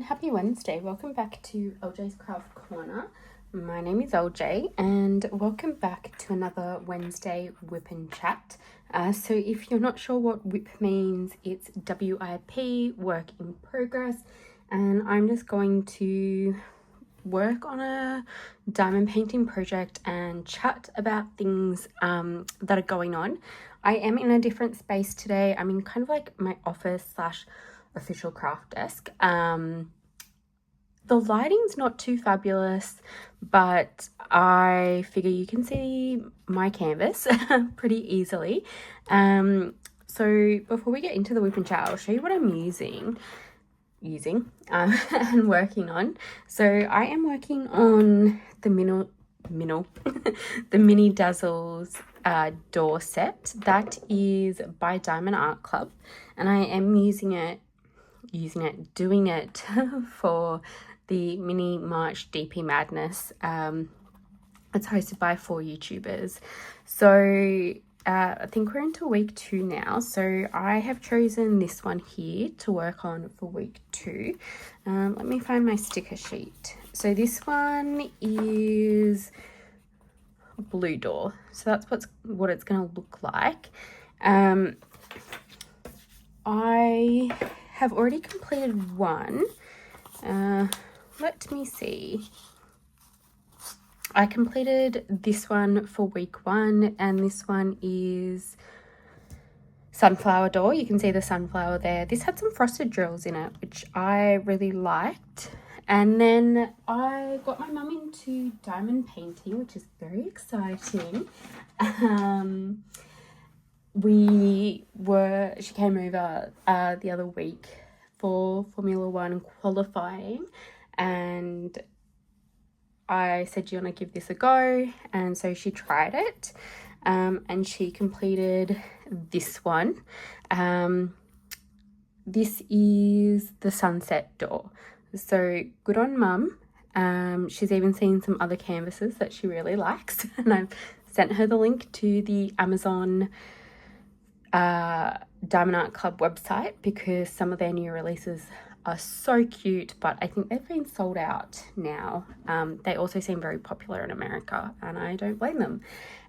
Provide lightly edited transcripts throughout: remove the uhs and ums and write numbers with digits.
happy Wednesday. Welcome back to LJ's Craft Corner. My name is LJ and welcome back to another Wednesday WIP and Chat. So if you're not sure what WIP means, it's W.I.P, work in progress, and I'm just going to work on a diamond painting project and chat about things that are going on. I am in a different space today. I'm in kind of like my office / official craft desk. The lighting's not too fabulous, but I figure you can see my canvas pretty easily. So before we get into the WIP and Chat, I'll show you what I'm using and working on. So I am working on the the mini Dazzles door set that is by Diamond Art Club, and I am doing it for the mini March DP Madness. It's hosted by 4 YouTubers. So I think we're into week 2 now. So I have chosen this one here to work on for week 2. Let me find my sticker sheet. So this one is blue door. So that's what it's going to look like. I have already completed one. Let me see. I completed this one for week 1, and this one is sunflower door. You can see the sunflower there. This had some frosted drills in it, which I really liked. And then I got my mum into diamond painting, which is very exciting. She came over the other week for Formula 1 qualifying, and I said, do you want to give this a go? And so she tried it, and she completed this one. This is the sunset door. So good on mum. She's even seen some other canvases that she really likes, and I've sent her the link to the Amazon Diamond Art Club website because some of their new releases are so cute, but I think they've been sold out now. They also seem very popular in America, and I don't blame them.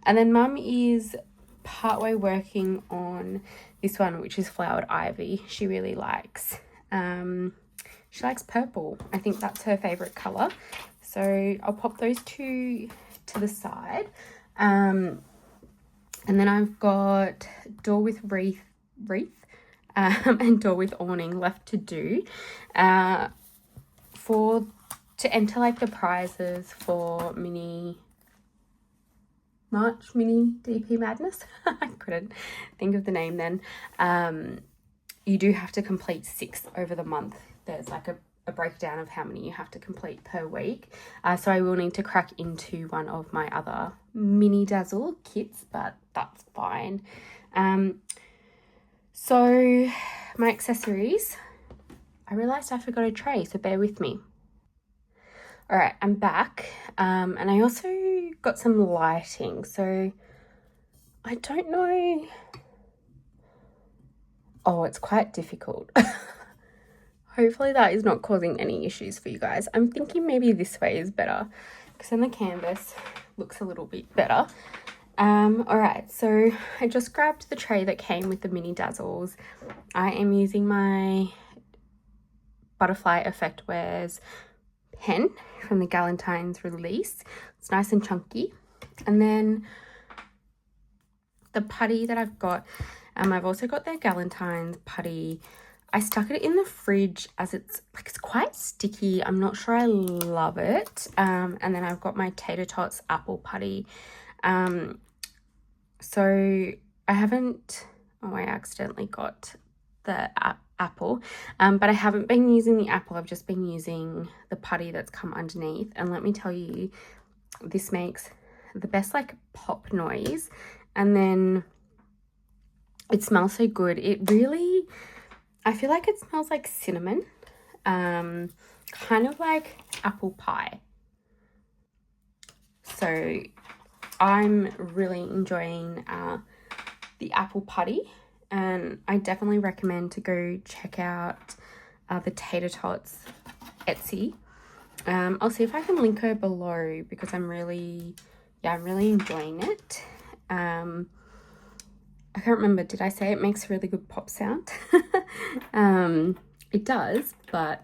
And then mum is partway working on this one, which is flowered ivy. She really likes. She likes purple. I think that's her favorite color. So I'll pop those two to the side. And then I've got door with wreath and door with awning left to do to enter like the prizes for March mini DP Madness. I couldn't think of the name then. You do have to complete 6 over the month. There's like a breakdown of how many you have to complete per week. So I will need to crack into one of my other mini Dazzle kits, but that's fine. So my accessories, I realized I forgot a tray, so bear with me. All right, I'm back. And I also got some lighting. So I don't know. Oh, it's quite difficult. Hopefully that is not causing any issues for you guys. I'm thinking maybe this way is better because then the canvas looks a little bit better. All right, so I just grabbed the tray that came with the mini Dazzles. I am using my Butterfly Effect Wears pen from the Galentine's release. It's nice and chunky. And then the putty that I've got, I've also got their Galentine's putty. I stuck it in the fridge as it's quite sticky. I'm not sure I love it. And then I've got my TatterTots Apple putty. So I accidentally got the apple. But I haven't been using the apple. I've just been using the putty that's come underneath. And let me tell you, this makes the best like pop noise. And then it smells so good. I feel like it smells like cinnamon, kind of like apple pie. So I'm really enjoying the apple putty, and I definitely recommend to go check out the TatterTots Etsy. I'll see if I can link her below because I'm really enjoying it. I can't remember, did I say it makes a really good pop sound? It does, but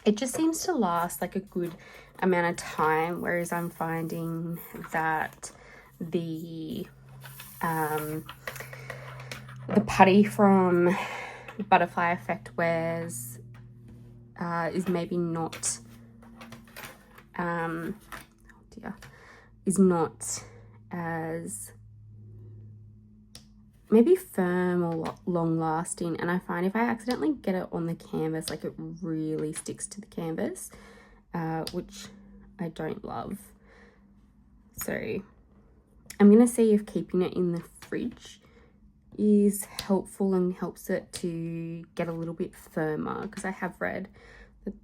it just seems to last like a good amount of time, whereas I'm finding that the putty from Butterfly Effect Wears is maybe not is not as maybe firm or long lasting, and I find if I accidentally get it on the canvas, like it really sticks to the canvas, which I don't love. So I'm gonna see if keeping it in the fridge is helpful and helps it to get a little bit firmer, because I have read that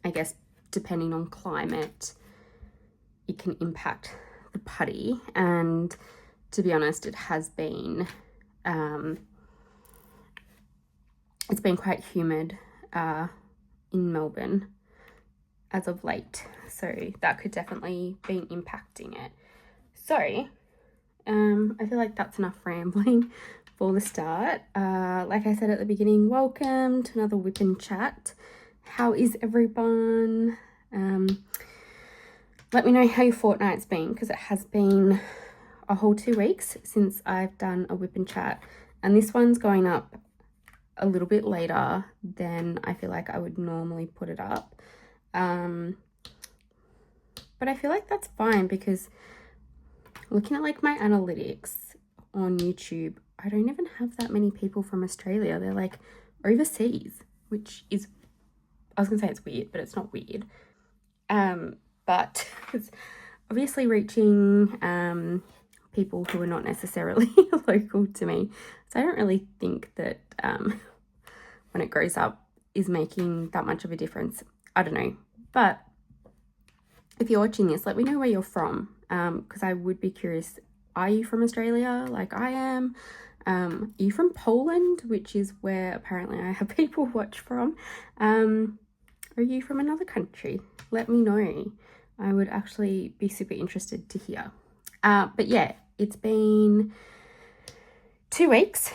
I guess depending on climate it can impact the putty, and to be honest, it has been it's been quite humid in Melbourne as of late, so that could definitely be impacting it. So I feel like that's enough rambling for the start. Like I said at the beginning, welcome to another WIP and Chat. How is everyone? Let me know how your fortnight's been, because it has been a whole 2 weeks since I've done a WIP and Chat, and this one's going up a little bit later than I feel like I would normally put it up. But I feel like that's fine, because looking at like my analytics on YouTube, I don't even have that many people from Australia. They're like overseas, which is, I was gonna say it's weird, but it's not weird. But it's obviously reaching people who are not necessarily local to me. So I don't really think that when it grows up is making that much of a difference. I don't know. But if you're watching this, let me know where you're from, because I would be curious. Are you from Australia like I am? Are you from Poland, which is where apparently I have people watch from? Are you from another country? Let me know. I would actually be super interested to hear. But yeah, it's been 2 weeks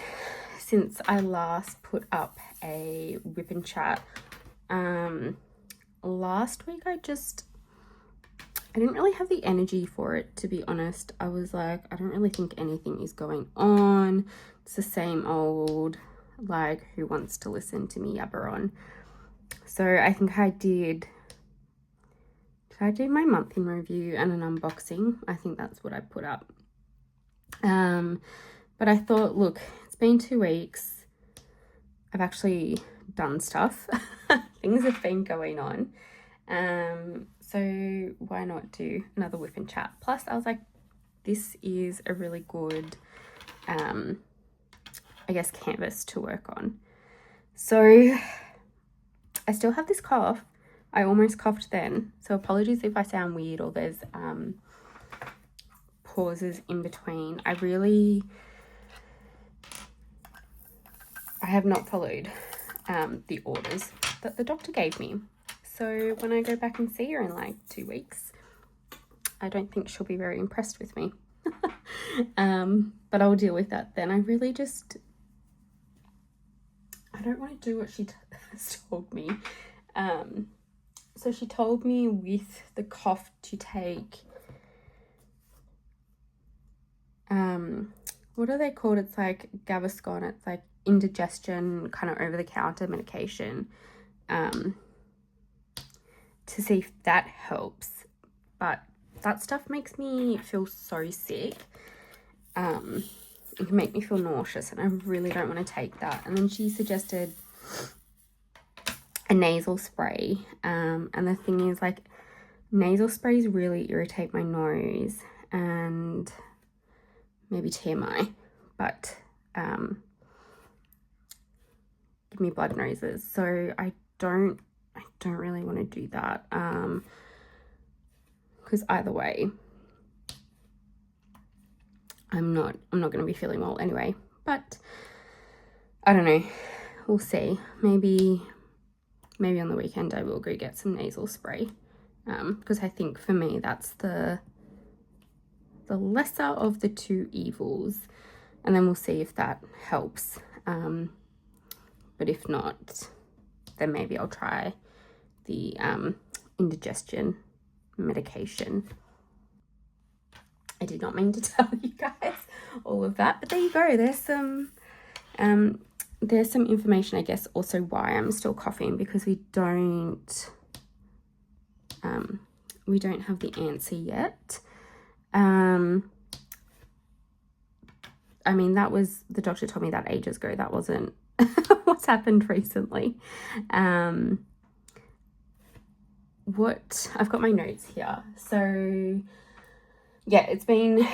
since I last put up a WIP and Chat. Last week I didn't really have the energy for it, to be honest. I was like, I don't really think anything is going on. It's the same old, like, who wants to listen to me yabber on? So I think I did I do my month in review and an unboxing? I think that's what I put up. But I thought, look, it's been 2 weeks. I've actually done stuff. Things have been going on. So why not do another WIP and Chat? Plus, I was like, this is a really good, I guess, canvas to work on. So I still have this cough. I almost coughed then, so apologies if I sound weird or there's pauses in between. I have not followed the orders that the doctor gave me. So when I go back and see her in like 2 weeks, I don't think she'll be very impressed with me. But I'll deal with that then. I don't want to do what she told me. So she told me with the cough to take, what are they called? It's like Gaviscon. It's like indigestion, kind of over-the-counter medication, to see if that helps. But that stuff makes me feel so sick. It can make me feel nauseous, and I really don't want to take that. And then she suggested a nasal spray, and the thing is, like, nasal sprays really irritate my nose and maybe TMI, but give me blood noses, so I don't really want to do that, because either way I'm not going to be feeling well anyway. But I don't know, we'll see. Maybe on the weekend I will go get some nasal spray, because I think for me that's the lesser of the two evils, and then we'll see if that helps. But if not, then maybe I'll try the indigestion medication. I did not mean to tell you guys all of that, but there you go. There's some information, I guess, also why I'm still coughing, because we don't have the answer yet. I mean, that was, the doctor told me that ages ago. That wasn't what's happened recently. What, I've got my notes here. So yeah, it's been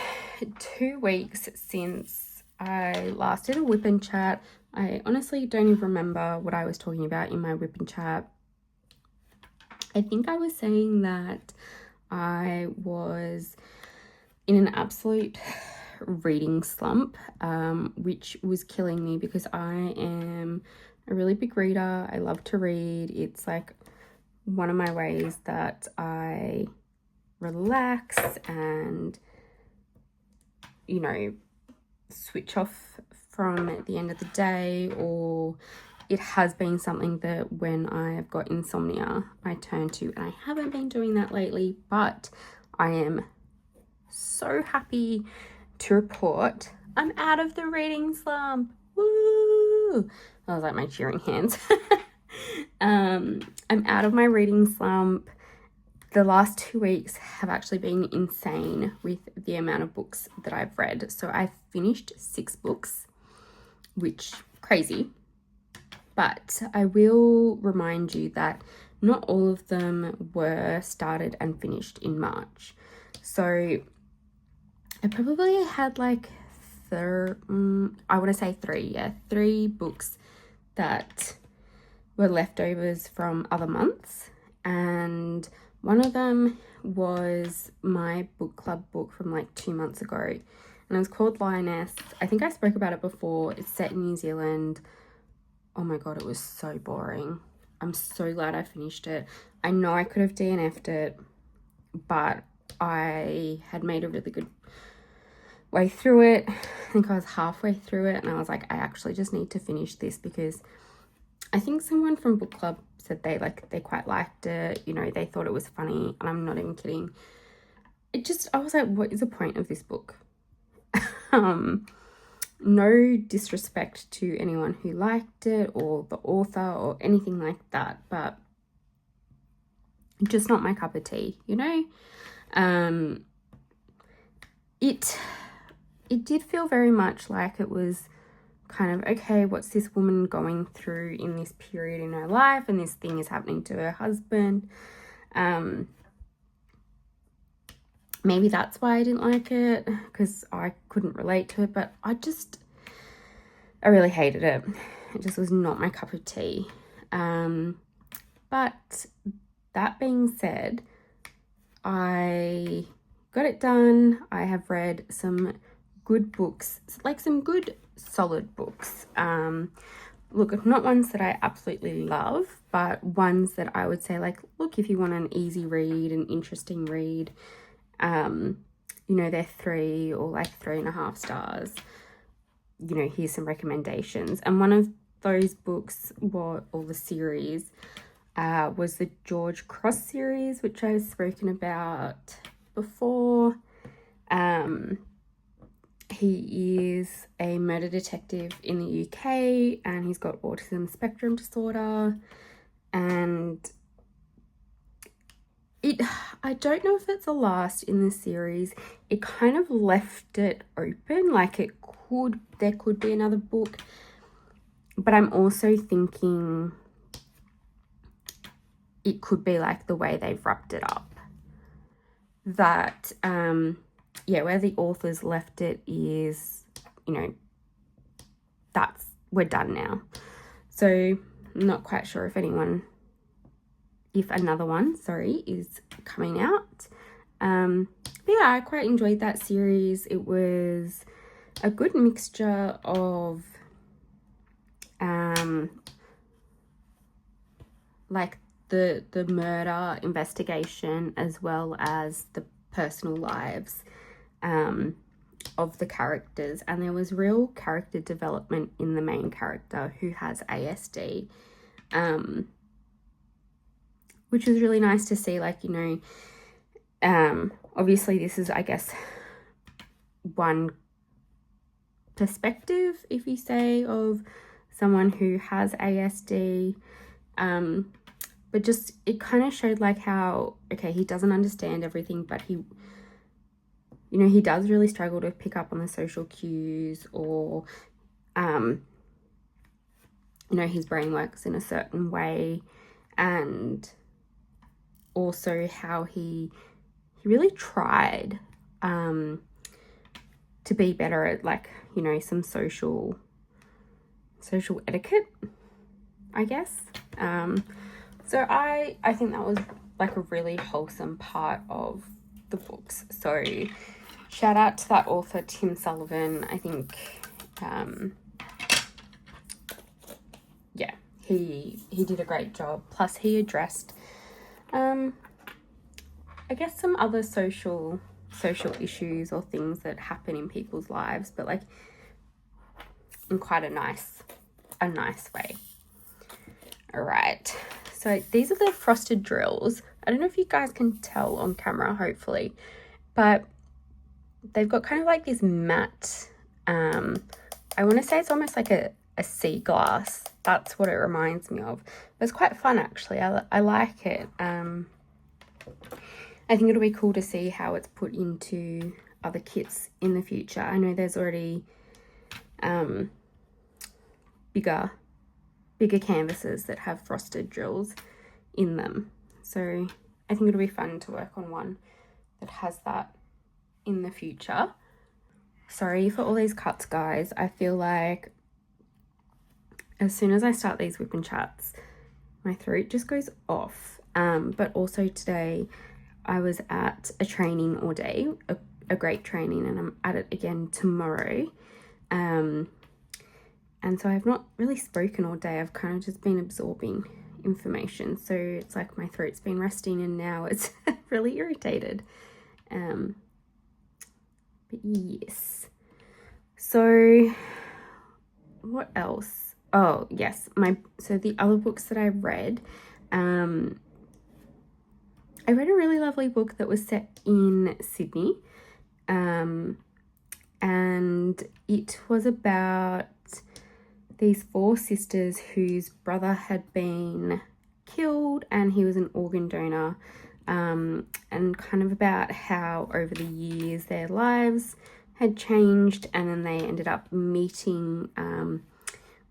2 weeks since I last did a whip and chat. I honestly don't even remember what I was talking about in my whip and chat. I think I was saying that I was in an absolute reading slump, which was killing me because I am a really big reader. I love to read. It's like one of my ways that I relax and, you know, switch off from at the end of the day, or it has been something that when I have got insomnia I turn to, and I haven't been doing that lately, but I am so happy to report I'm out of the reading slump. Woo! That was like my cheering hands. I'm out of my reading slump. The last 2 weeks have actually been insane with the amount of books that I've read. So I've finished 6 books, which crazy. But I will remind you that not all of them were started and finished in March. So I probably had like I want to say 3 books that were leftovers from other months, and one of them was my book club book from like 2 months ago, and it was called Lioness. I think I spoke about it before. It's set in New Zealand. Oh my god, it was so boring. I'm so glad I finished it. I know I could have DNF'd it, but I had made a really good way through it. I think I was halfway through it, and I was like, I actually just need to finish this, because I think someone from book club said they quite liked it. You know, they thought it was funny, and I'm not even kidding. I was like, what is the point of this book? No disrespect to anyone who liked it or the author or anything like that, but just not my cup of tea, you know? It did feel very much like it was kind of, okay, what's this woman going through in this period in her life, and this thing is happening to her husband. Maybe that's why I didn't like it, because I couldn't relate to it, but I really hated it. It just was not my cup of tea. But that being said, I got it done. I have read some good books, like some good solid books. Look, not ones that I absolutely love, but ones that I would say, like, look, if you want an easy read, an interesting read, you know, they're 3 or like 3.5 stars. You know, here's some recommendations. And one of those books, or the series, was the George Cross series, which I've spoken about before. He is a murder detective in the UK, and he's got autism spectrum disorder, and I don't know if it's the last in the series. It kind of left it open, like there could be another book, but I'm also thinking it could be like the way they've wrapped it up, that yeah, where the authors left it is, you know, we're done now. So I'm not quite sure if another one is coming out. But yeah, I quite enjoyed that series. It was a good mixture of like the murder investigation as well as the personal lives of the characters, and there was real character development in the main character who has ASD, which was really nice to see. Like, you know, obviously this is, I guess, one perspective, if you say, of someone who has ASD, but just it kind of showed like how, okay, he doesn't understand everything, but he, you know, he does really struggle to pick up on the social cues, or you know, his brain works in a certain way, and also how he really tried to be better at, like, you know, some social etiquette, I guess. So I think that was like a really wholesome part of the books. So shout out to that author, Tim Sullivan. I think yeah, he did a great job. Plus he addressed I guess some other social issues or things that happen in people's lives, but like in quite a nice way. All right, so these are the frosted drills. I don't know if you guys can tell on camera, hopefully, but they've got kind of like this matte, I want to say it's almost like a sea glass. That's what it reminds me of. But it's quite fun, actually. I like it. I think it'll be cool to see how it's put into other kits in the future. I know there's already bigger canvases that have frosted drills in them. So I think it'll be fun to work on one that has that in the future. Sorry for all these cuts, guys. I feel like as soon as I start these whip and chats, my throat just goes off. But also today I was at a training all day, a great training, and I'm at it again tomorrow. And so I've not really spoken all day. I've kind of just been absorbing information. So it's like my throat's been resting and now it's really irritated. But yes. So what else? Oh, yes. So the other books that I read, I read a really lovely book that was set in Sydney. And it was about these 4 sisters whose brother had been killed and he was an organ donor, and kind of about how over the years their lives had changed, and then they ended up meeting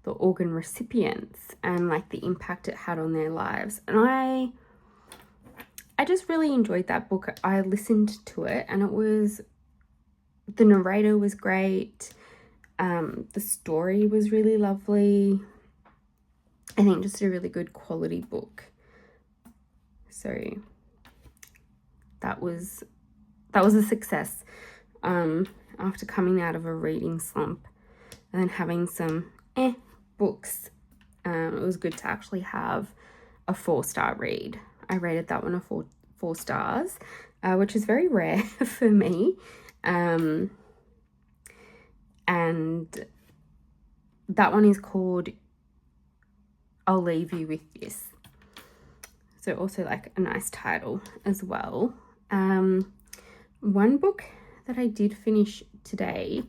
the organ recipients and like the impact it had on their lives. And I just really enjoyed that book. I listened to it and the narrator was great. The story was really lovely. I think just a really good quality book. So that was a success. After coming out of a reading slump and then having some books, it was good to actually have a 4-star read. I rated that one a 4 stars, which is very rare for me. And that one is called I'll Leave You With This. So also like a nice title as well. One book that I did finish today,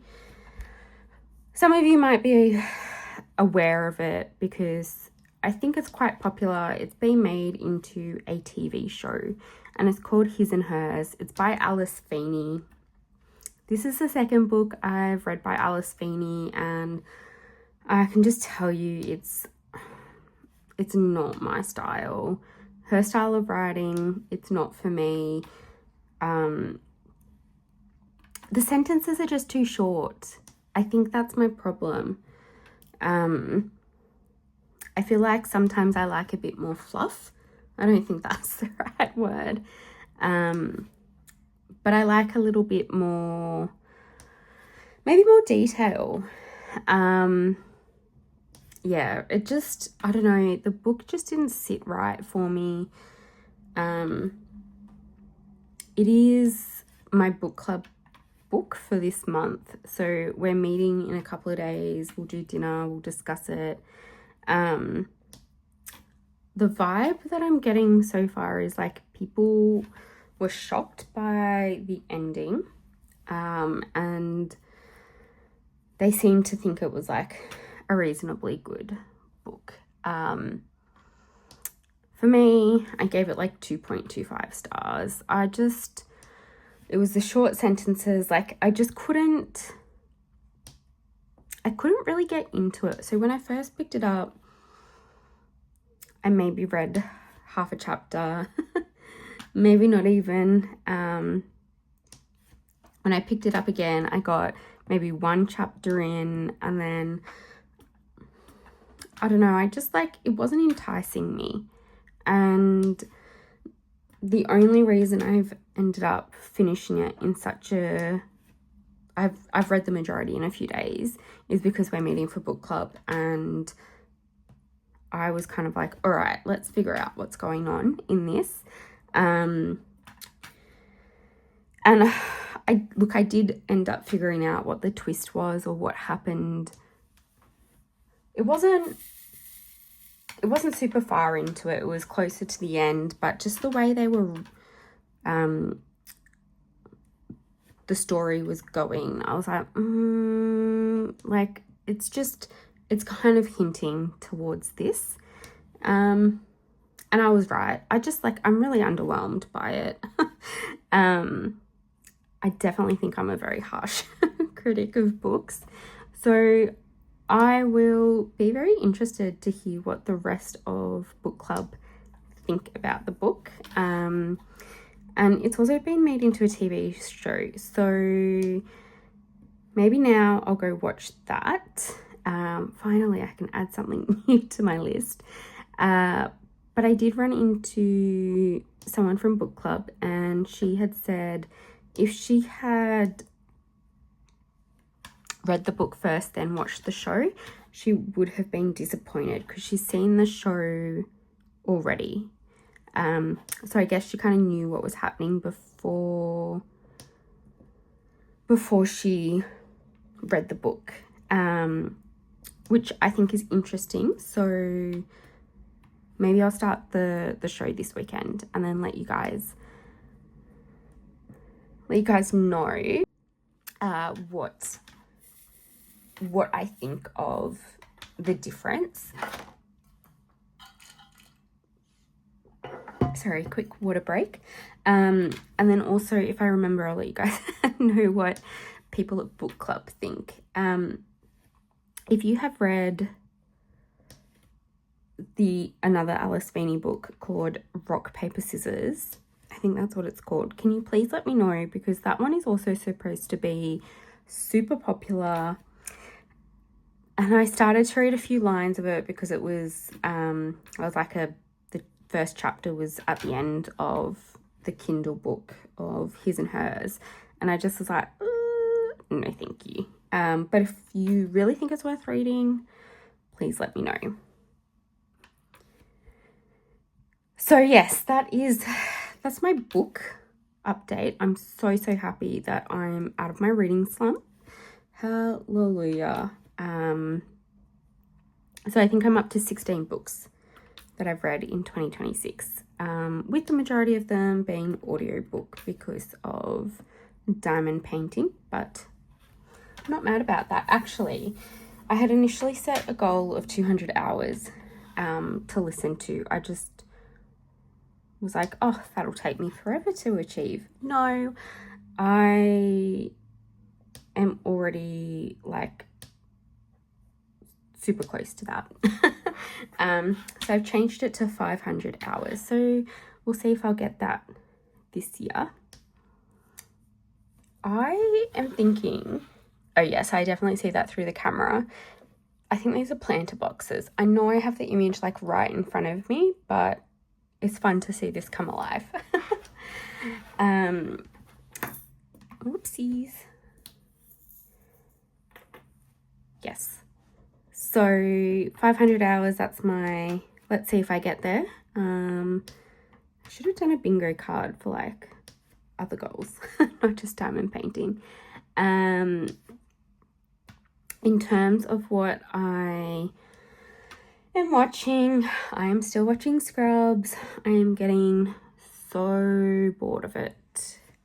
some of you might be aware of it because I think it's quite popular. It's been made into a TV show and it's called His and Hers. It's by Alice Feeney. This is the second book I've read by Alice Feeney, and I can just tell you it's not my style. Her style of writing, it's not for me. The sentences are just too short. I think that's my problem. I feel like sometimes I like a bit more fluff. I don't think that's the right word. But I like a little bit more, maybe more detail. yeah, it just, I don't know, the book just didn't sit right for me. It is my book club book for this month, so we're meeting in a couple of days. We'll do dinner, we'll discuss it. The vibe that I'm getting so far is like people were shocked by the ending, and they seem to think it was like a reasonably good book. For me, I gave it like 2.25 stars. It was the short sentences, like I couldn't really get into it. So when I first picked it up, I maybe read half a chapter, maybe not even. When I picked it up again, I got maybe one chapter in, and then, I don't know, I just like, it wasn't enticing me. And the only reason I've ended up finishing it in such a, I've read the majority in a few days, is because we're meeting for book club, and I was kind of like, all right, let's figure out what's going on in this. And I did end up figuring out what the twist was, or what happened. It wasn't super far into it. It was closer to the end, but just the way they were, the story was going, I was like, like, it's kind of hinting towards this. And I was right. I'm really underwhelmed by it. I definitely think I'm a very harsh critic of books. So I will be very interested to hear what the rest of book club think about the book. And it's also been made into a TV show. So maybe now I'll go watch that. Finally, I can add something new to my list. But I did run into someone from book club, and she had said if she had read the book first, then watched the show, she would have been disappointed because she's seen the show already. So I guess she kind of knew what was happening before she read the book, which I think is interesting. So maybe I'll start the show this weekend, and then let you guys know what I think of the difference. Sorry, quick water break. And then also, if I remember, I'll let you guys know what people at book club think. If you have read another Alice Feeney book called Rock, Paper, Scissors, I think that's what it's called, can you please let me know, because that one is also supposed to be super popular. And I started to read a few lines of it because it was, the first chapter was at the end of the Kindle book of His and Hers. And I just was like, no, thank you. But if you really think it's worth reading, please let me know. So yes, that's my book update. I'm so happy that I'm out of my reading slump. Hallelujah. So I think I'm up to 16 books that I've read in 2026, with the majority of them being audiobook because of diamond painting, but I'm not mad about that. Actually, I had initially set a goal of 200 hours to listen to. I just was like, oh, that'll take me forever to achieve. No, I am already like super close to that. So I've changed it to 500 hours. So we'll see if I'll get that this year. I am thinking, oh yes, I definitely see that through the camera. I think these are planter boxes. I know I have the image like right in front of me, but it's fun to see this come alive. Whoopsies. Yes. So 500 hours, that's my, let's see if I get there. I should have done a bingo card for like other goals, not just diamond painting. In terms of what I am watching, I am still watching Scrubs. I am getting so bored of it.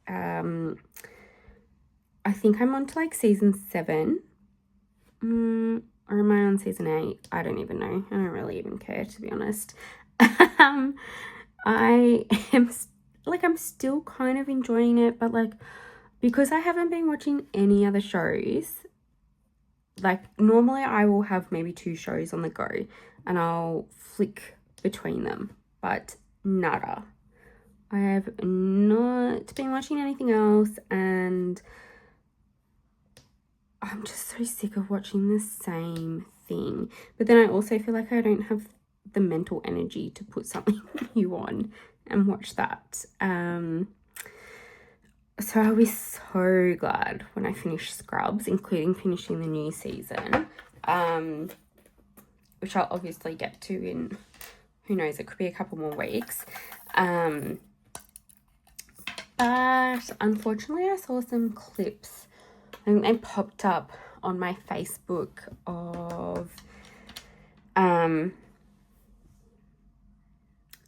I think I'm on to like season 7. Or am I on season 8? I don't even know. I don't really even care, to be honest. I am like, I'm still kind of enjoying it, but like, because I haven't been watching any other shows, like normally I will have maybe 2 shows on the go and I'll flick between them, but nada. I have not been watching anything else, and I'm just so sick of watching the same thing. But then I also feel like I don't have the mental energy to put something new on and watch that. So I'll be so glad when I finish Scrubs, including finishing the new season, which I'll obviously get to in, who knows, it could be a couple more weeks. But unfortunately I saw some clips, and they popped up on my Facebook of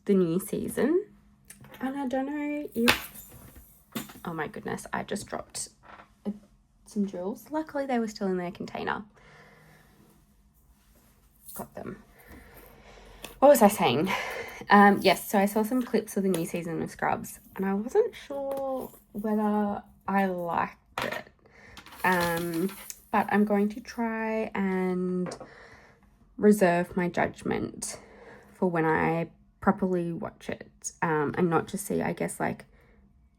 the new season, and I don't know if, oh my goodness, I just dropped some jewels. Luckily they were still in their container. Got them. What was I saying? Yes, so I saw some clips of the new season of Scrubs, and I wasn't sure whether I liked it. But I'm going to try and reserve my judgment for when I properly watch it, and not just see, I guess, like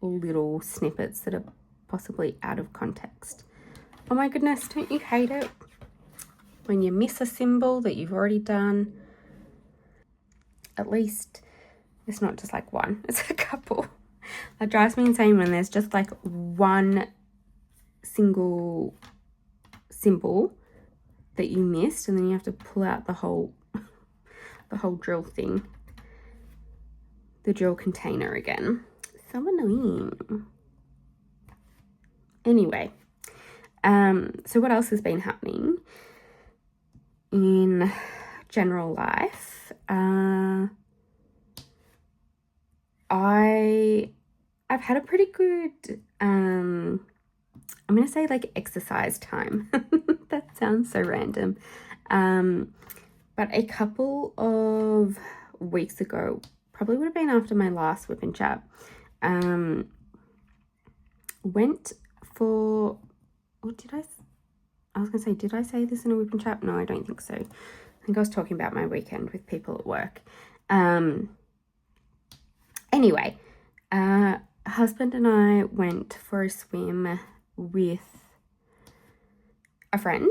little snippets that are possibly out of context. Oh my goodness, don't you hate it when you miss a symbol that you've already done? At least it's not just like one, it's a couple. That drives me insane when there's just like one single symbol that you missed, and then you have to pull out the whole drill thing, the drill container again. So annoying. Anyway, so what else has been happening in general life? I've had a pretty good, I'm going to say like exercise time. That sounds so random. But a couple of weeks ago, probably would have been after my last WIP and Chat, went for, or I was going to say, did I say this in a WIP and Chat? No, I don't think so. I think I was talking about my weekend with people at work. Anyway, husband and I went for a swim with a friend.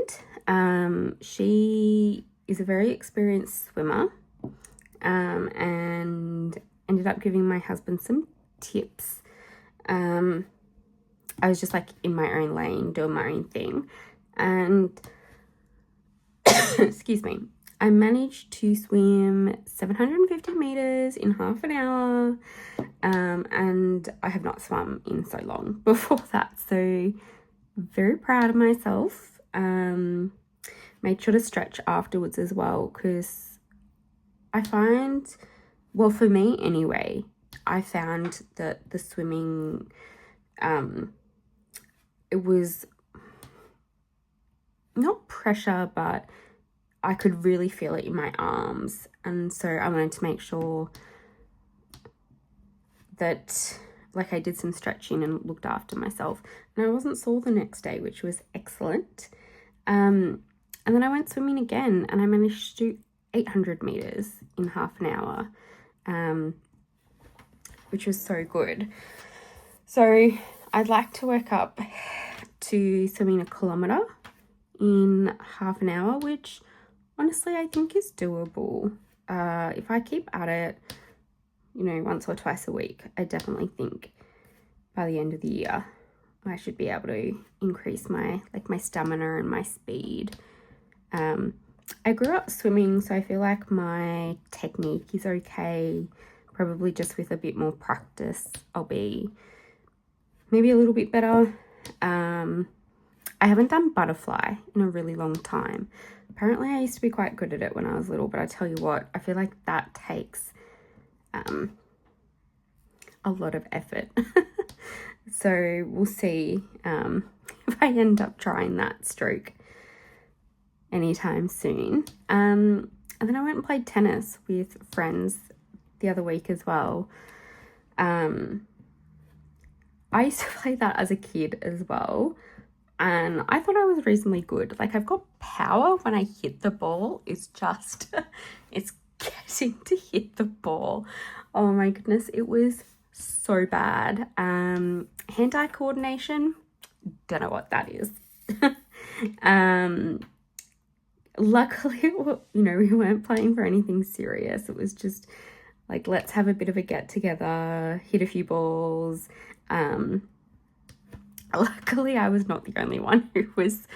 She is a very experienced swimmer, and ended up giving my husband some tips. I was just like in my own lane, doing my own thing, and excuse me, I managed to swim 750 meters in half an hour, and I have not swum in so long before that, so very proud of myself. Made sure to stretch afterwards as well, because I find, well, for me anyway, I found that the swimming, it was not pressure, but I could really feel it in my arms, and so I wanted to make sure that like I did some stretching and looked after myself, and I wasn't sore the next day, which was excellent. And then I went swimming again, and I managed to do 800 meters in half an hour, which was so good. So I'd like to work up to swimming 1 kilometre in half an hour, which honestly I think is doable. If I keep at it, you know, once or twice a week, I definitely think by the end of the year I should be able to increase my stamina and my speed. I grew up swimming, so I feel like my technique is okay. Probably just with a bit more practice, I'll be maybe a little bit better. I haven't done butterfly in a really long time. Apparently I used to be quite good at it when I was little, but I tell you what, I feel like that takes a lot of effort. So we'll see if I end up trying that stroke anytime soon. And then I went and played tennis with friends the other week as well. I used to play that as a kid as well, and I thought I was reasonably good. Like, I've got power when I hit the ball. It's just, it's getting to hit the ball. Oh my goodness, it was so bad. Hand-eye coordination, don't know what that is. Luckily, you know, we weren't playing for anything serious. It was just like, let's have a bit of a get together, hit a few balls. Luckily, I was not the only one who was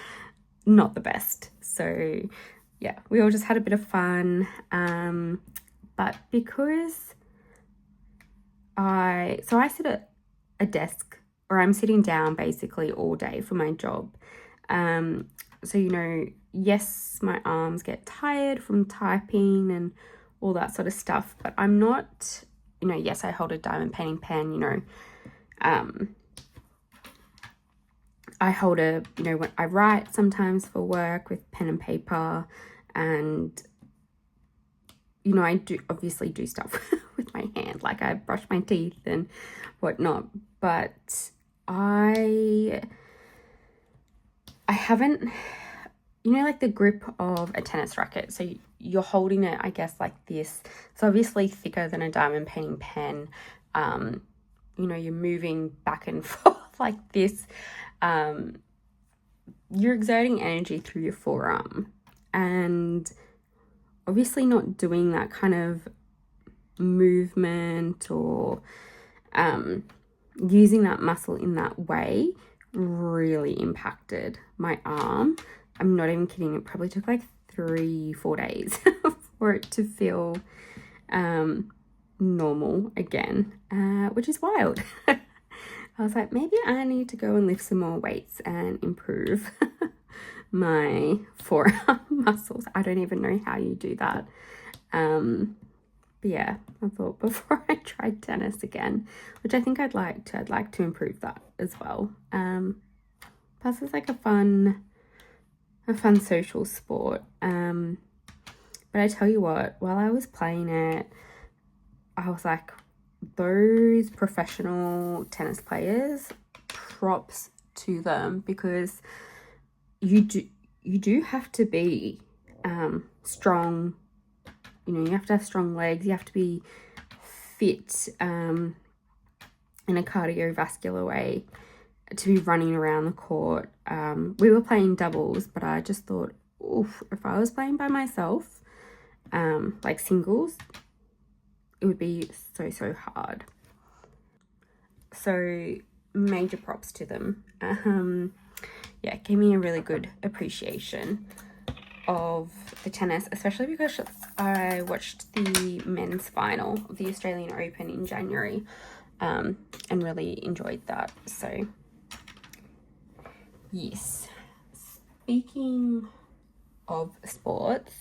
not the best. So yeah, we all just had a bit of fun. But because I sit at a desk, or I'm sitting down basically all day for my job. So, you know, yes, my arms get tired from typing and all that sort of stuff, but I'm not, you know, yes, I hold a diamond painting pen, you know, I hold a, you know, when I write sometimes for work with pen and paper, and, you know, I do obviously do stuff with my hand, like I brush my teeth and whatnot, but I haven't, you know, like the grip of a tennis racket. So you're holding it, I guess, like this. It's obviously thicker than a diamond painting pen. You know, you're moving back and forth like this. You're exerting energy through your forearm, and obviously not doing that kind of movement or using that muscle in that way really impacted my arm. I'm not even kidding. It probably took like 3-4 days for it to feel normal again, which is wild. I was like, maybe I need to go and lift some more weights and improve my forearm muscles. I don't even know how you do that. But yeah, I thought before I tried tennis again, which I think I'd like to improve that as well. Plus it's like a fun social sport. But I tell you what, while I was playing it, I was like, those professional tennis players, props to them, because you do have to be strong. You know, you have to have strong legs, you have to be fit in a cardiovascular way to be running around the court. We were playing doubles, but I just thought, oof, if I was playing by myself, like singles, it would be so hard. So major props to them. Yeah, gave me a really good appreciation of the tennis, especially because I watched the men's final of the Australian Open in January, and really enjoyed that. So yes, speaking of sports,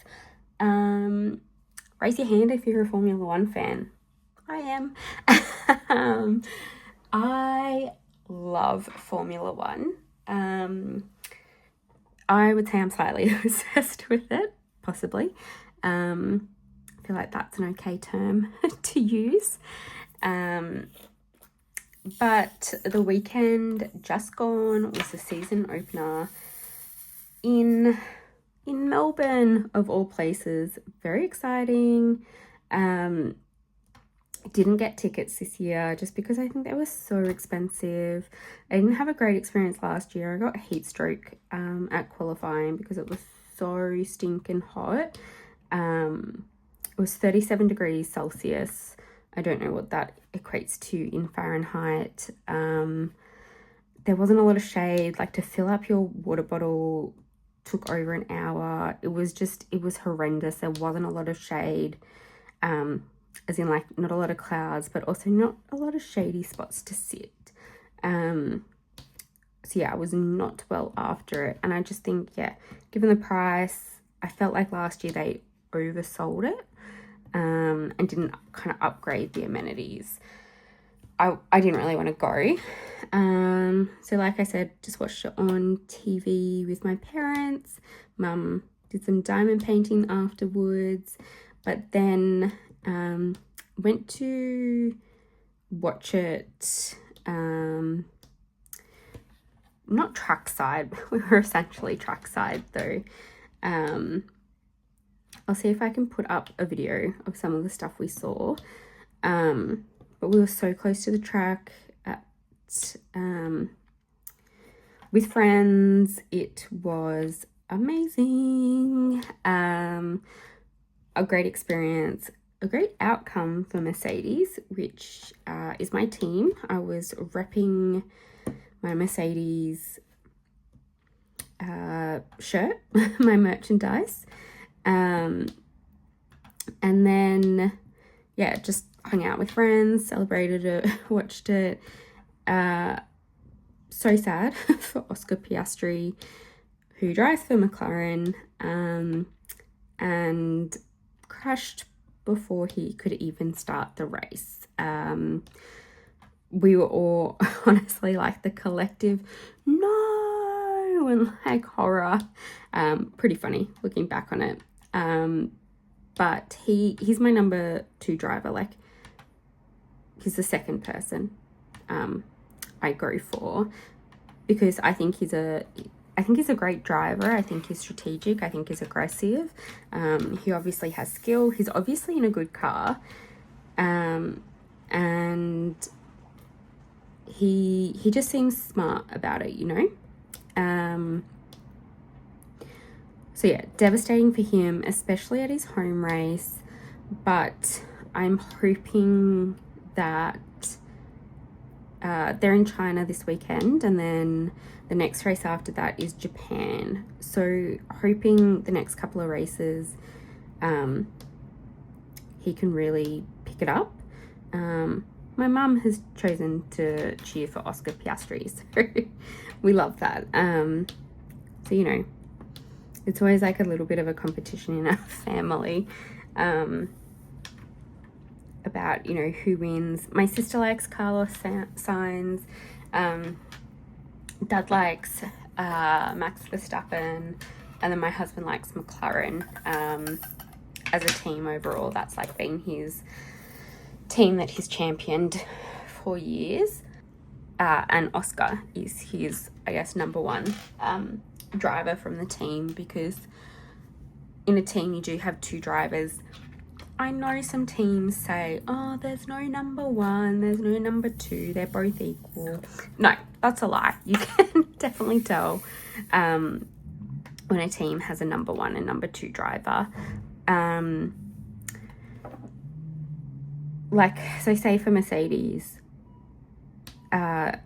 raise your hand if you're a Formula One fan. I am. I love Formula One. I would say I'm slightly obsessed with it, possibly. I feel like that's an okay term to use. But the weekend just gone was the season opener in Melbourne, of all places. Very exciting. Didn't get tickets this year just because I think they were so expensive. I didn't have a great experience last year. I got heat stroke at qualifying because it was so stinking hot. It was 37 degrees Celsius. I don't know what that equates to in Fahrenheit. There wasn't a lot of shade. Like, to fill up your water bottle, took over an hour. It was horrendous. There wasn't a lot of shade, as in like not a lot of clouds, but also not a lot of shady spots to sit. So yeah, I was not well after it. And I just think, yeah, given the price, I felt like last year they oversold it, and didn't kind of upgrade the amenities. I didn't really want to go. So like I said, just watched it on TV with my parents. Mum did some diamond painting afterwards, but then went to watch it, not trackside. We were essentially trackside though. I'll see if I can put up a video of some of the stuff we saw. But we were so close to the track with friends. It was amazing. A great experience, a great outcome for Mercedes, which is my team. I was repping my Mercedes shirt, my merchandise. And then, yeah, just hung out with friends, celebrated it, watched it. So sad for Oscar Piastri, who drives for McLaren, and crashed before he could even start the race. We were all honestly like the collective no and like horror. Pretty funny looking back on it. But he's my number 2 driver. Like, he's the second person I go for, because I think he's a great driver. I think he's strategic. I think he's aggressive. He obviously has skill. He's obviously in a good car. And he just seems smart about it, you know? So yeah, devastating for him, especially at his home race. But I'm hoping that they're in China this weekend, and then the next race after that is Japan. So hoping the next couple of races he can really pick it up. My mum has chosen to cheer for Oscar Piastri, so we love that. So, you know, it's always like a little bit of a competition in our family about, you know, who wins. My sister likes Carlos Sainz. Dad likes Max Verstappen, and then my husband likes McLaren. As a team overall, that's like been his team that he's championed for years. And Oscar is his, I guess, number 1 driver from the team, because in a team you do have 2 drivers. I know some teams say, oh, there's no number 1, there's no number 2, they're both equal. No, that's a lie. You can definitely tell when a team has a number 1 and number 2 driver. Like, so say for Mercedes, their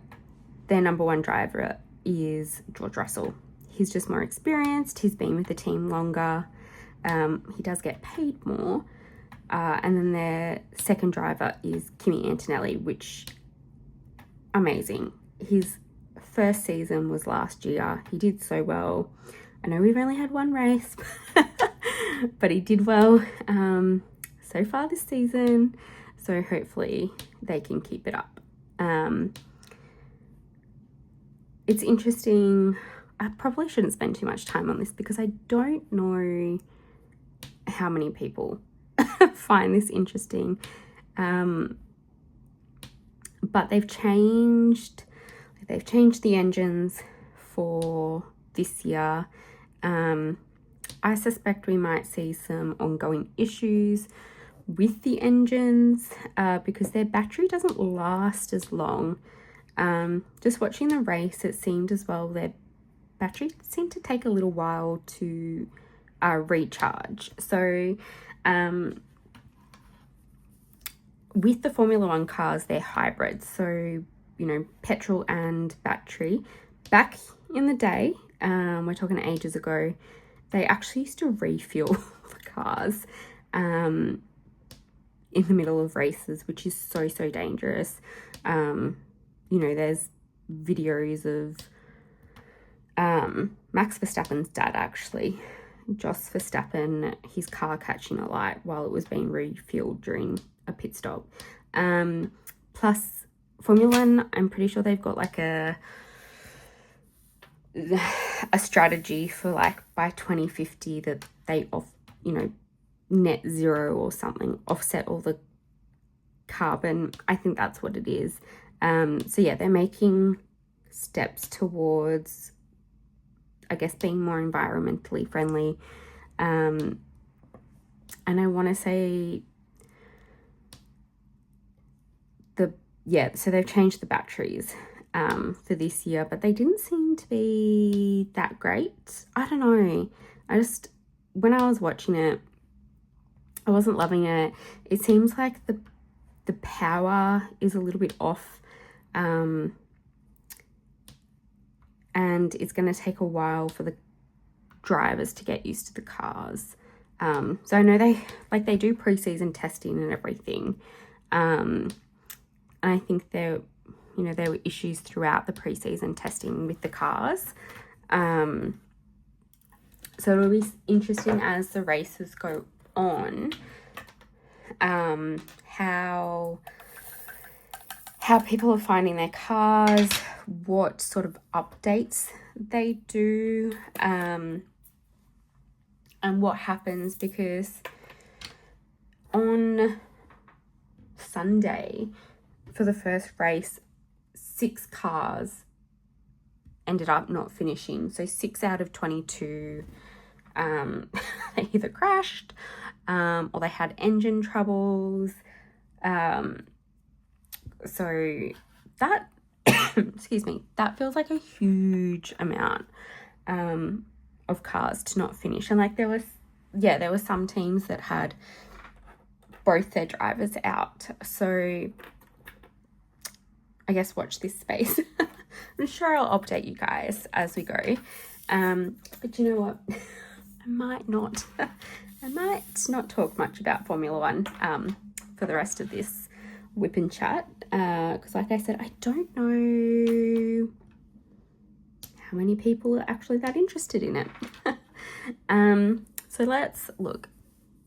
number 1 driver is George Russell. He's just more experienced. He's been with the team longer. He does get paid more. And then their second driver is Kimi Antonelli, which, amazing. His first season was last year. He did so well. I know we've only had 1 race, but he did well so far this season. So hopefully they can keep it up. It's interesting. I probably shouldn't spend too much time on this because I don't know how many people find this interesting. But they've changed the engines for this year. I suspect we might see some ongoing issues with the engines because their battery doesn't last as long. Just watching the race, it seemed as well their battery seemed to take a little while to recharge. So with the Formula One cars, they're hybrids, so, you know, petrol and battery. Back in the day, we're talking ages ago, they actually used to refuel the cars in the middle of races, which is so dangerous. You know, there's videos of Max Verstappen's dad, actually, Jos Verstappen, his car catching a light while it was being refueled during a pit stop. Plus Formula One, I'm pretty sure they've got like a strategy for like by 2050 that they net zero or something, offset all the carbon. I think that's what it is. So yeah, they're making steps towards, I guess, being more environmentally friendly. And I want to say so they've changed the batteries for this year, but they didn't seem to be that great. I don't know. When I was watching it, I wasn't loving it. It seems like the power is a little bit off. And it's going to take a while for the drivers to get used to the cars. So I know they do pre-season testing and everything. And I think there were issues throughout the pre-season testing with the cars. So it'll be interesting as the races go on, how people are finding their cars, what sort of updates they do, and what happens, because on Sunday for the first race, 6 cars ended up not finishing. So 6 out of 22 they either crashed or they had engine troubles. So that excuse me, that feels like a huge amount of cars to not finish. And like there were some teams that had both their drivers out. So I guess watch this space. I'm sure I'll update you guys as we go. But you know what? I might not talk much about Formula One for the rest of this whip and chat. Because like I said, I don't know how many people are actually that interested in it. So let's look.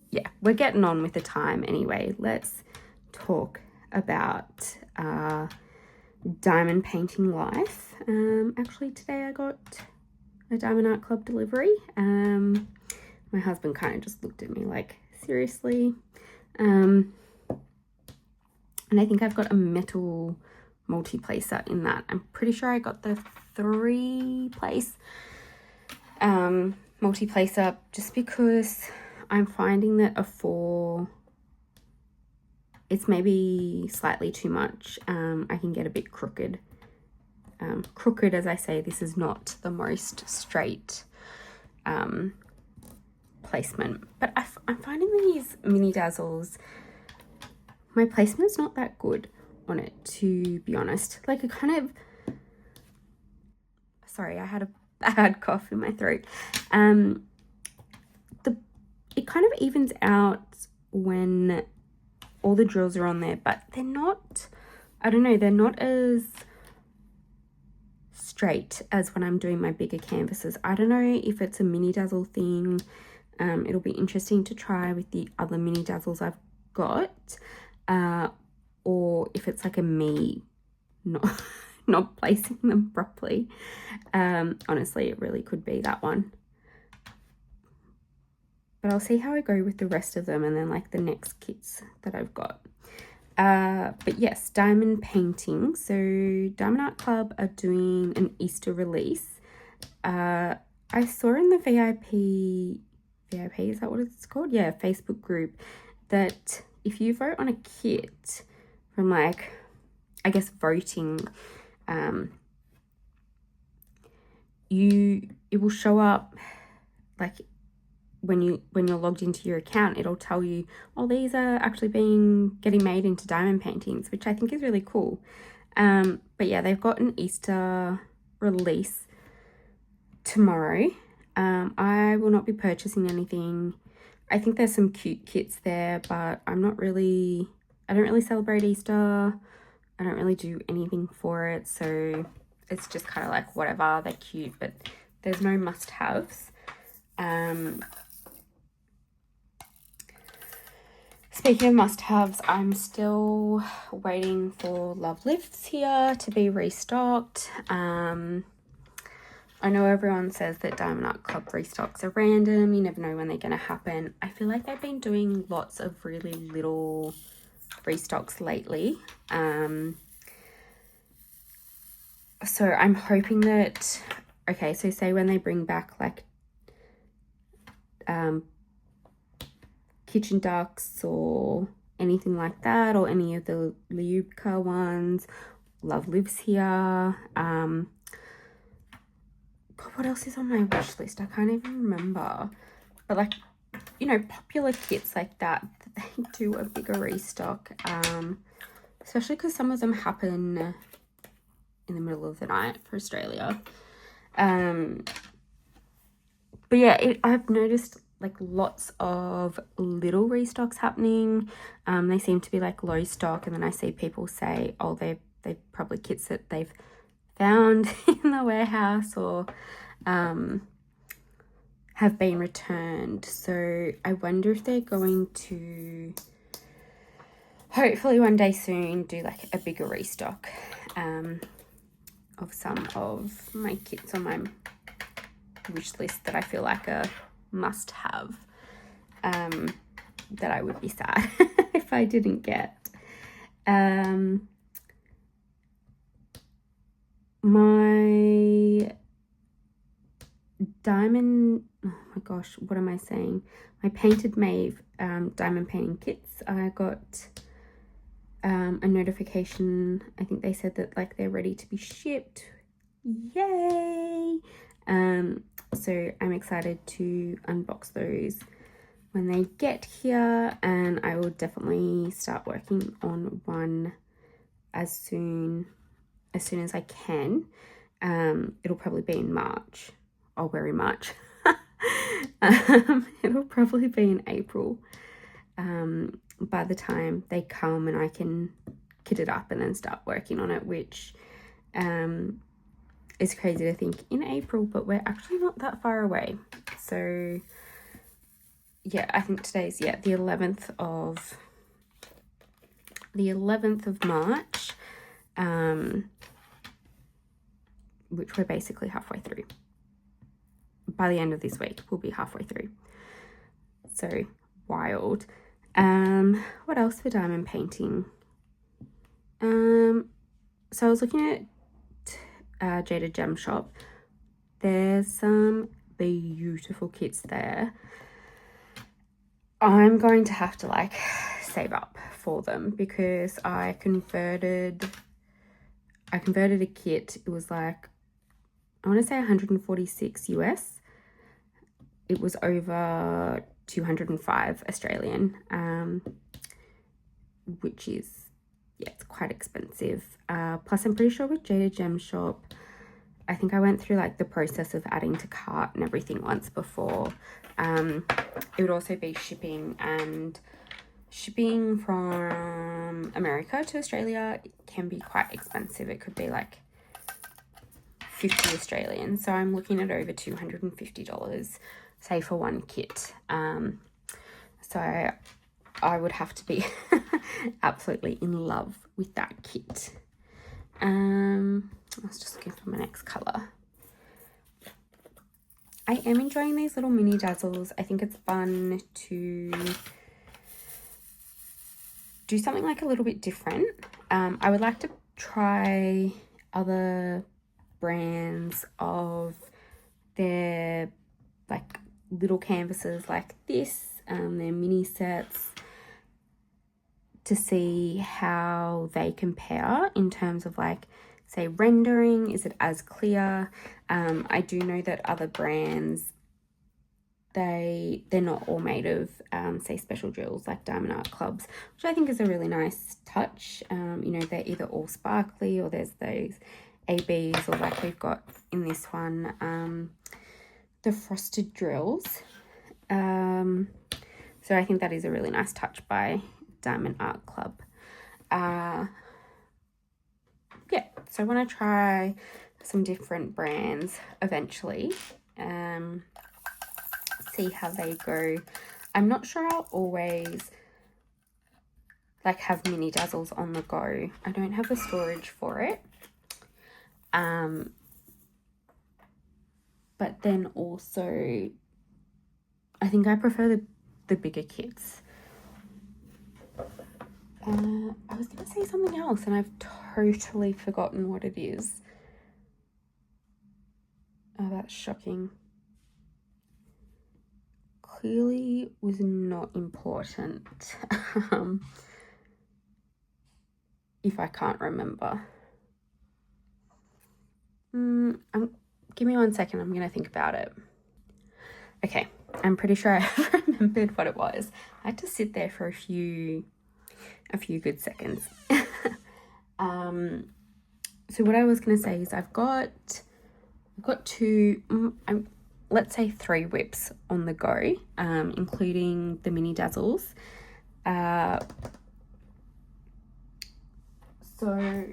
Yeah, we're getting on with the time anyway. Let's talk about diamond painting life. Actually today I got a Diamond Art Club delivery. My husband kind of just looked at me like, seriously? And I think I've got a metal multi-placer in that. I'm pretty sure I got the 3-place multi-placer just because I'm finding that a 4, it's maybe slightly too much. I can get a bit crooked. Crooked, as I say, this is not the most straight placement. But I'm finding these mini Dazzles, my placement's not that good on it, to be honest. Like, it kind of... Sorry, I had a bad cough in my throat. It kind of evens out when all the drills are on there, but they're not... I don't know, they're not as straight as when I'm doing my bigger canvases. I don't know if it's a mini Dazzle thing. It'll be interesting to try with the other mini Dazzles I've got, or if it's like a me not placing them properly. Honestly, it really could be that one. But I'll see how I go with the rest of them and then like the next kits that I've got. But yes, diamond painting. So Diamond Art Club are doing an Easter release. I saw in the VIP, is that what it's called? Yeah, Facebook group, that if you vote on a kit from like, I guess voting, it will show up like when you're logged into your account, it'll tell you, oh, these are actually getting made into diamond paintings, which I think is really cool. But yeah, they've got an Easter release tomorrow. I will not be purchasing anything. I think there's some cute kits there, but I don't really celebrate Easter. I don't really do anything for it, so it's just kind of like whatever, they're cute, but there's no must-haves. Speaking of must-haves, I'm still waiting for Love Lifts here to be restocked. I know everyone says that Diamond Art Club restocks are random. You never know when they're going to happen. I feel like they've been doing lots of really little restocks lately. So I'm hoping that, okay, so say when they bring back like kitchen ducks or anything like that, or any of the Lyubka ones, Love Lives here. God, what else is on my wish list? I can't even remember. But like, you know, popular kits like that, they do a bigger restock. Especially because some of them happen in the middle of the night for Australia. But yeah, I've noticed like lots of little restocks happening. They seem to be like low stock, and then I see people say, oh, they're probably kits that they've found in the warehouse or have been returned. So I wonder if they're going to hopefully one day soon do like a bigger restock of some of my kits on my wish list that I feel like a must have, that I would be sad if I didn't get. My diamond, oh my gosh, what am I saying? My Painted Maeve diamond painting kits, I got a notification. I think they said that like they're ready to be shipped. Yay! So I'm excited to unbox those when they get here, and I will definitely start working on one as soon as I can. It'll probably be in March. Oh, we're in March. It'll probably be in April by the time they come, and I can kit it up and then start working on it, which is crazy to think in April, but we're actually not that far away. So yeah, I think today's the 11th of March, which we're basically halfway through. By the end of this week, we'll be halfway through. So wild. What else for diamond painting? So I was looking at Jada Gem Shop. There's some beautiful kits there. I'm going to have to like save up for them because I converted a kit. It was like, I want to say 146 US. It was over 205 Australian, which is, yeah, it's quite expensive. Plus I'm pretty sure with Jada Gem Shop, I think I went through like the process of adding to cart and everything once before. It would also be shipping, and shipping from America to Australia can be quite expensive. It could be like 50 Australian. So I'm looking at over $250, say, for one kit. So I would have to be absolutely in love with that kit. I was just looking for my next colour. I am enjoying these little mini Dazzles. I think it's fun to do something like a little bit different. I would like to try other brands of their like little canvases like this, their mini sets, to see how they compare in terms of like, say, rendering. Is it as clear? I do know that other brands, they're not all made of say special jewels like Diamond Art Clubs, which I think is a really nice touch. You know, they're either all sparkly or there's those ABs, or like we've got in this one, the frosted drills. So I think that is a really nice touch by Diamond Art Club. Yeah, so I want to try some different brands eventually. See how they go. I'm not sure I'll always like have mini Dazzles on the go. I don't have the storage for it. But then also I think I prefer the bigger kits. I was going to say something else and I've totally forgotten what it is. Oh, that's shocking. Clearly was not important. If I can't remember. Give me 1 second. I'm going to think about it. Okay, I'm pretty sure I remembered what it was. I had to sit there for a few good seconds. So what I was going to say is I've got two, let's say 3 whips on the go, including the mini Dazzles. So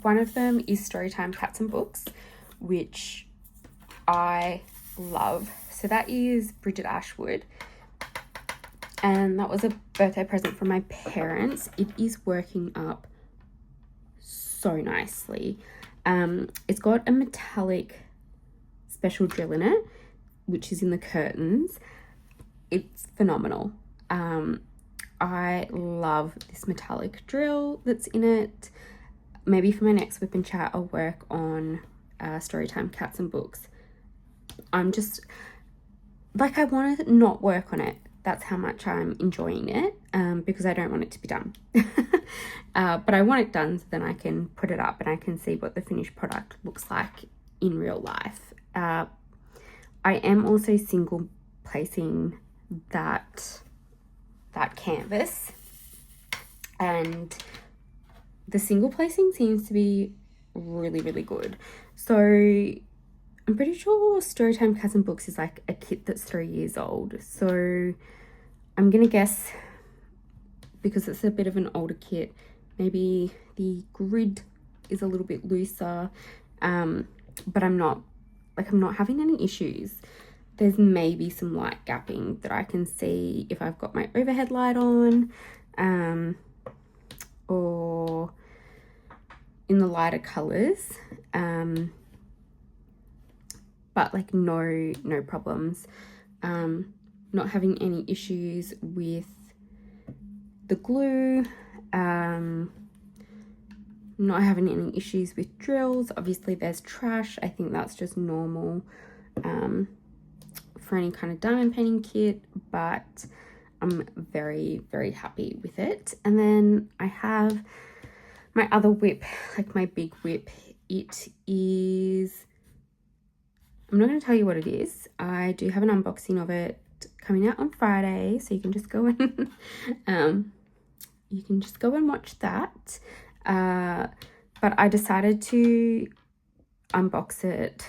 one of them is Storytime Cats and Books, which I love. So that is Bridget Ashwood. And that was a birthday present from my parents. It is working up so nicely. It's got a metallic special drill in it, which is in the curtains. It's phenomenal. I love this metallic drill that's in it. Maybe for my next Whip and Chat, I'll work on Storytime Cats and Books. I'm just, like, I want to not work on it. That's how much I'm enjoying it, because I don't want it to be done. But I want it done so then I can put it up and I can see what the finished product looks like in real life. I am also single placing that canvas, and the single placing seems to be really, really good. So I'm pretty sure Storytime Cats and Books is like a kit that's 3 years old. So I'm going to guess, because it's a bit of an older kit, maybe the grid is a little bit looser, but I'm not having any issues. There's maybe some light gapping that I can see if I've got my overhead light on, or in the lighter colours, but like no problems. Not having any issues with the glue, not having any issues with drills. Obviously there's trash. I think that's just normal for any kind of diamond painting kit, but I'm very, very happy with it. And then I have my other whip, like my big whip. It is, I'm not going to tell you what it is. I do have an unboxing of it coming out on Friday, so you can just go and watch that. But I decided to unbox it,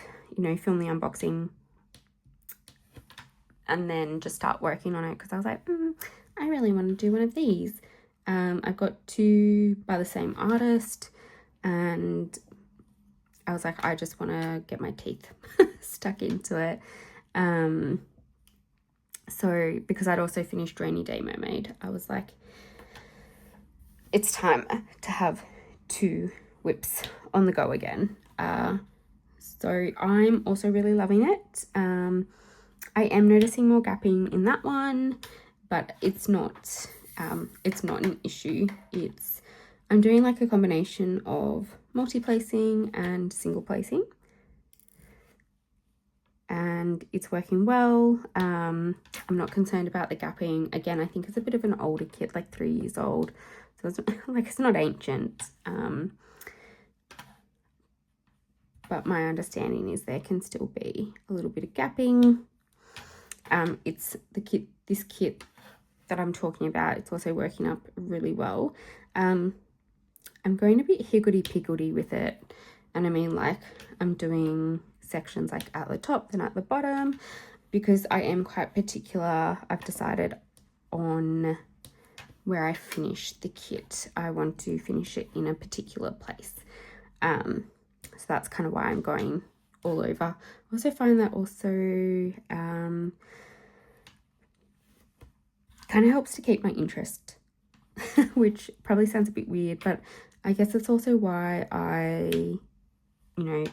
film the unboxing, and then just start working on it, because I was like, I really want to do one of these. I got 2 by the same artist, and I was like, I just want to get my teeth stuck into it. So because I'd also finished Rainy Day Mermaid, I was like, it's time to have 2 whips on the go again. So I'm also really loving it. I am noticing more gapping in that one, but it's not an issue. I'm doing like a combination of multi-placing and single placing, and it's working well. I'm not concerned about the gapping. Again, I think it's a bit of an older kit, like 3 years old, so it's like, it's not ancient, but my understanding is there can still be a little bit of gapping. It's this kit that I'm talking about, it's also working up really well. I'm going a bit higgledy-piggledy with it. And I mean, like, I'm doing sections like at the top, then at the bottom, because I am quite particular. I've decided on where I finish the kit. I want to finish it in a particular place. So that's kind of why I'm going all over. I also find that also kind of helps to keep my interest, which probably sounds a bit weird, but I guess it's also why I, you know,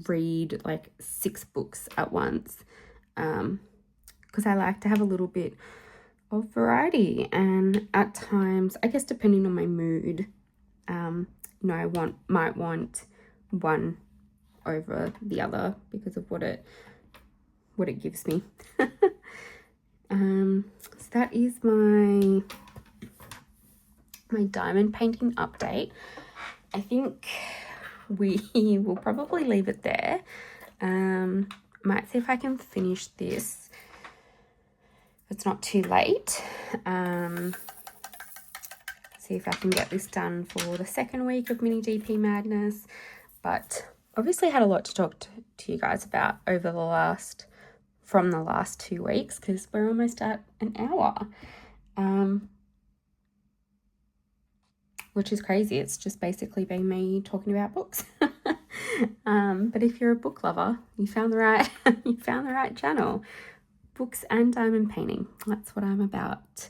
read like 6 books at once, because I like to have a little bit of variety. And at times, I guess depending on my mood, you know, I might want one over the other because of what it gives me. So that is my diamond painting update. I think we will probably leave it there. Might see if I can finish this. It's not too late. See if I can get this done for the second week of mini DP madness. But obviously had a lot to talk to you guys about over from the last 2 weeks, because we're almost at an hour, which is crazy. It's just basically been me talking about books. But if you're a book lover, you found the right channel. Books and diamond painting, that's what I'm about.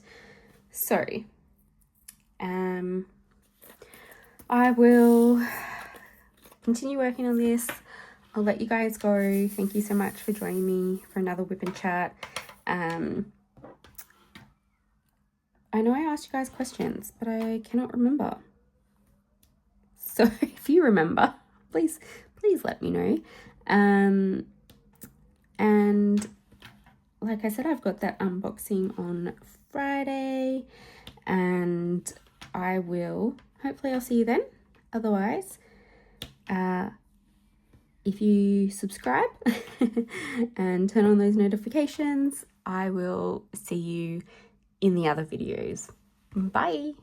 So I will continue working on this. I'll let you guys go. Thank you so much for joining me for another whip and chat. I know I asked you guys questions, but I cannot remember. So if you remember, please let me know. And like I said, I've got that unboxing on Friday, and hopefully I'll see you then. Otherwise, if you subscribe and turn on those notifications, I will see you in the other videos. Bye.